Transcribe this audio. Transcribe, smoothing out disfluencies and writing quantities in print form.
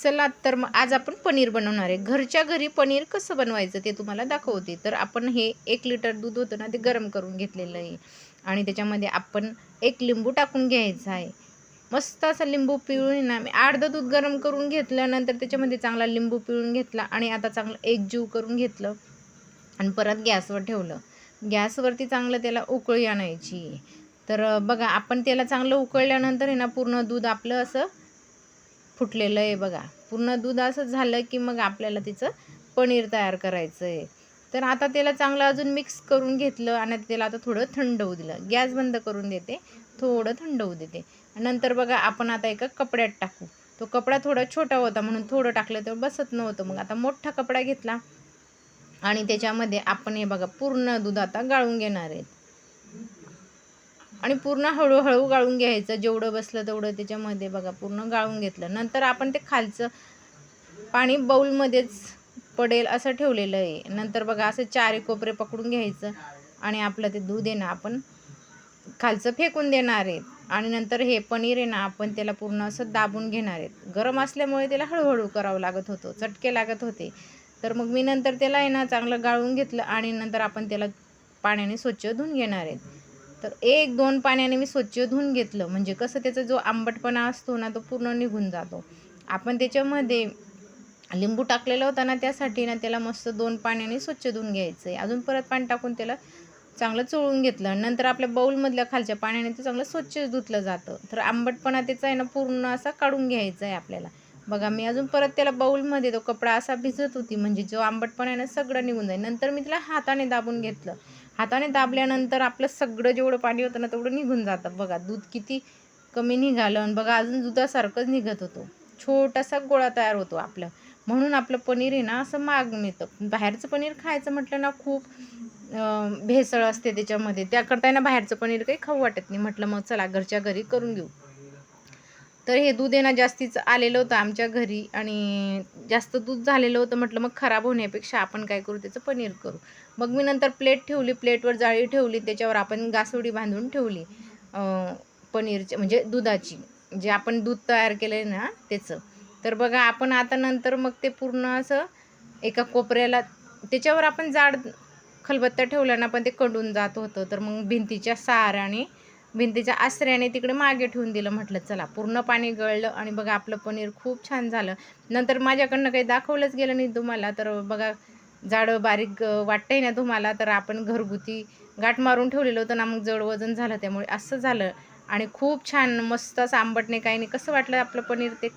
चला तर मग आज आपण पनीर बनवणार आहे. घरच्या घरी पनीर कसं बनवायचं ते तुम्हाला दाखवते. तर आपण हे 1 लिटर दूध होतं ना, ते गरम करून घेतलेलं आहे आणि त्याच्यामध्ये आपण 1 लिंबू टाकून घ्यायचा आहे. मस्त असा लिंबू पिळून ना, मी अर्धं दूध गरम करून घेतलं. नंतर त्याच्यामध्ये चांगला लिंबू पिळून घेतला आणि आता चांगलं एकजीव करून घेतलं आणि परत गॅसवर ठेवलं. गॅसवरती चांगलं त्याला उकळी आणायची. तर बघा आपण त्याला चांगलं उकळल्यानंतर आहे ना, पूर्ण दूध आपलं असं फुटलेलं आहे बघा. पूर्ण दूध असं झालं की मग आपल्याला तिचं पनीर तयार करायचं आहे. तर आता त्याला चांगलं अजून मिक्स करून घेतलं आणि त्याला आता थोडं थंड होऊ दिलं. गॅस बंद करून देते, थोडं थंड होऊ देते. नंतर बघा आपण आता एका कपड्यात टाकू. तो कपडा थोडा छोटा होता म्हणून थोडं टाकलं तर बसत नव्हतं. मग आता मोठा कपडा घेतला आणि त्याच्यामध्ये आपण हे बघा पूर्ण दूध आता गाळून घेणार आहेत. आणि पूर्ण हळूहळू गाळून घ्यायचं. जेवढं बसलं तेवढं त्याच्यामध्ये बघा पूर्ण गाळून घेतलं. नंतर आपण ते खालचं पाणी बाऊलमध्येच पडेल असं ठेवलेलं आहे. नंतर बघा असं चारी कोपरे पकडून घ्यायचं आणि आपलं ते दूध आहे ना आपण खालचं फेकून देणार आहेत. आणि नंतर हे पनीर आहे ना आपण त्याला पूर्ण असं दाबून घेणार आहेत. गरम असल्यामुळे त्याला हळूहळू करावं लागत होतं, चटके लागत होते. तर मग मी नंतर त्याला आहे ना चांगलं गाळून घेतलं आणि नंतर आपण त्याला पाण्याने स्वच्छ धुवून घेणार आहेत. तर 1-2 पाण्याने मी स्वच्छ धुवून घेतलं. म्हणजे कसं त्याचा जो आंबटपणा असतो ना तो पूर्ण निघून जातो. आपण त्याच्यामध्ये लिंबू टाकलेला होता ना त्यासाठी ना त्याला मस्त 2 पाण्याने स्वच्छ धुवून घ्यायचं आहे. अजून परत पाणी टाकून त्याला चांगलं चोळून घेतलं. नंतर आपल्या बाऊलमधल्या खालच्या पाण्याने ते चांगलं स्वच्छ धुतलं जातं. तर आंबटपणा त्याचा आहे ना पूर्ण असा काढून घ्यायचा आहे आपल्याला. बघा मी अजून परत त्याला बाऊलमध्ये तो कपडा असा भिजत होती म्हणजे जो आंबटपणा आहे ना सगळं निघून जाईल. नंतर मी त्याला हाताने दाबून घेतलं. हाताने दाबल्यानंतर आपलं सगळं जेवढं पाणी होतं ना तेवढं निघून जातं. बघा दूध किती कमी निघालं आणि बघा अजून दुधासारखंच निघत होतं. छोटासा गोळा तयार होतो आपलं. म्हणून आपलं पनीर आहे ना असं महाग मिळतं. बाहेरचं पनीर खायचं म्हटलं ना खूप भेसळ असते त्याच्यामध्ये. त्याकरता ना बाहेरचं पनीर काही खाऊ वाटत नाही. म्हटलं मग चला घरच्या घरी करून घेऊ. तर हे दूध आहे ना जास्तीचं आलेलं होतं आमच्या घरी आणि जास्त दूध झालेलं होतं. म्हटलं मग खराब होण्यापेक्षा आपण काय करू त्याचं पनीर करू. मग मी नंतर प्लेट ठेवली, प्लेटवर जाळी ठेवली, त्याच्यावर आपण गासोडी बांधून ठेवली पनीरची म्हणजे दुधाची, जे आपण दूध तयार केलं आहे ना त्याचं. तर बघा आपण आता नंतर मग ते पूर्ण असं एका कोपऱ्याला त्याच्यावर आपण जाड खलबत्ता ठेवला ना पण ते कडून जात होतं. तर मग भिंतीच्या सहाऱ्याने भिंतीच्या आसऱ्याने तिकडे मागे ठेवून दिलं. म्हटलं चला पूर्ण पाणी गळलं आणि बघा आपलं पनीर खूप छान झालं. नंतर माझ्याकडनं काही दाखवलंच गेलं नाही तुम्हाला. तर बघा जाडं बारीक वाटतंय ना तुम्हाला. तर आपण घरगुती गाठ मारून ठेवलेलं होतं ना मग जड वजन झालं त्यामुळे असं झालं. आणि खूप छान मस्त असं आंबट नाही काही नाही. कसं वाटलं आपलं पनीर ते